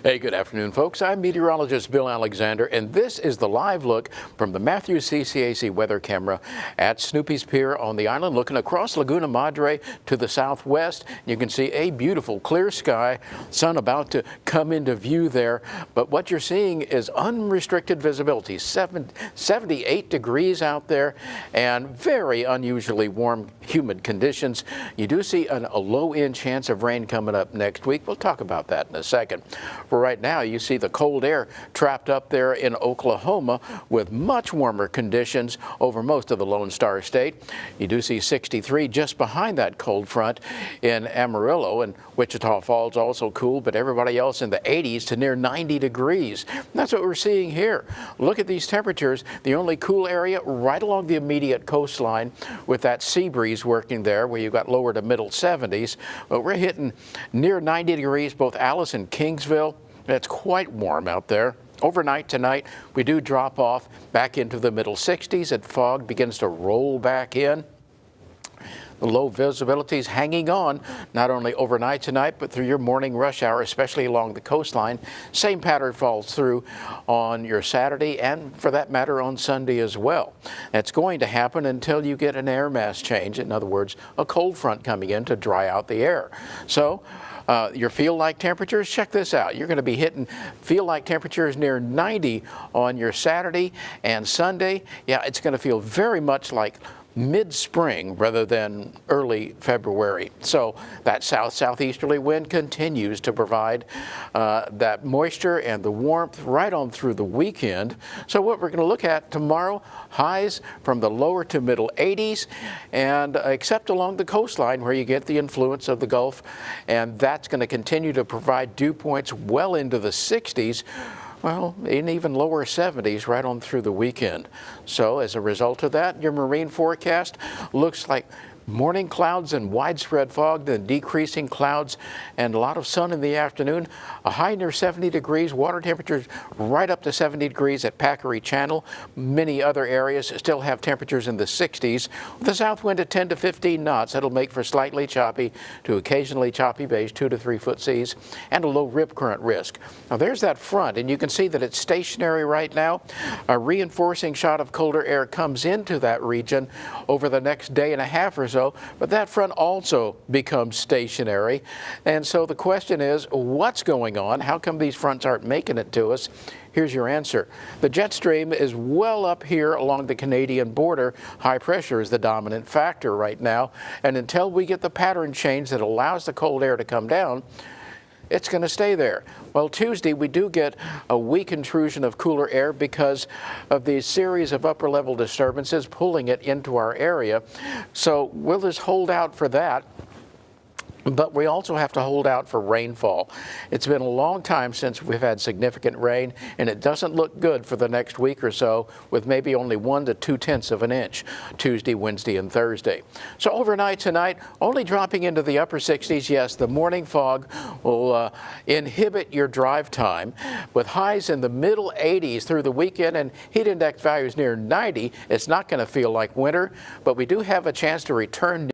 Hey, good afternoon, folks. I'm meteorologist Bill Alexander, and this is the live look from the Matthews CCAC weather camera at Snoopy's Pier on the island, looking across Laguna Madre to the southwest. You can see a beautiful clear sky, sun about to come into view there, but what you're seeing is unrestricted visibility, 78 degrees out there, and very unusually warm, humid conditions. You do see a low-end chance of rain coming up next week. We'll talk about that in a second. For right now, you see the cold air trapped up there in Oklahoma with much warmer conditions over most of the Lone Star State. You do see 63 just behind that cold front in Amarillo, and Wichita Falls also cool, but everybody else in the 80s to near 90 degrees. And that's what we're seeing here. Look at these temperatures. The only cool area right along the immediate coastline with that sea breeze working there where you've got lower to middle 70s. But we're hitting near 90 degrees, both Alice and Kingsville. It's quite warm out there. Overnight tonight, we do drop off back into the middle 60s and fog begins to roll back in. The low visibility is hanging on not only overnight tonight, but through your morning rush hour, especially along the coastline. Same pattern falls through on your Saturday and, for that matter, on Sunday as well. That's going to happen until you get an air mass change. In other words, a cold front coming in to dry out the air. So your feel-like temperatures, check this out. You're going to be hitting feel-like temperatures near 90 on your Saturday and Sunday. Yeah, it's going to feel very much like mid-spring rather than early February. So that southeasterly wind continues to provide that moisture and the warmth right on through the weekend. So what we're going to look at tomorrow, highs from the lower to middle 80s, and except along the coastline where you get the influence of the Gulf, and that's going to continue to provide dew points well into the 60s. Well, in even lower 70s right on through the weekend. So as a result of that, your marine forecast looks like morning clouds and widespread fog, then decreasing clouds and a lot of sun in the afternoon. A high near 70 degrees, water temperatures right up to 70 degrees at Packery Channel. Many other areas still have temperatures in the 60s. With a south wind at 10 to 15 knots, that'll make for slightly choppy to occasionally choppy bays, 2 to 3 foot seas, and a low rip current risk. Now there's that front, and you can see that it's stationary right now. A reinforcing shot of colder air comes into that region over the next day and a half or so, but that front also becomes stationary. And so the question is, what's going on? How come these fronts aren't making it to us? Here's your answer. The jet stream is well up here along the Canadian border. High pressure is the dominant factor right now. And until we get the pattern change that allows the cold air to come down, it's going to stay there. Well, Tuesday, we do get a weak intrusion of cooler air because of the series of upper level disturbances pulling it into our area. So we'll just hold out for that. But we also have to hold out for rainfall. It's been a long time since we've had significant rain, and it doesn't look good for the next week or so, with maybe only 1 to 2/10 of an inch Tuesday, Wednesday, and Thursday. So overnight tonight, only dropping into the upper 60s. Yes, the morning fog will inhibit your drive time, with highs in the middle 80s through the weekend and heat index values near 90. It's not going to feel like winter, but we do have a chance to return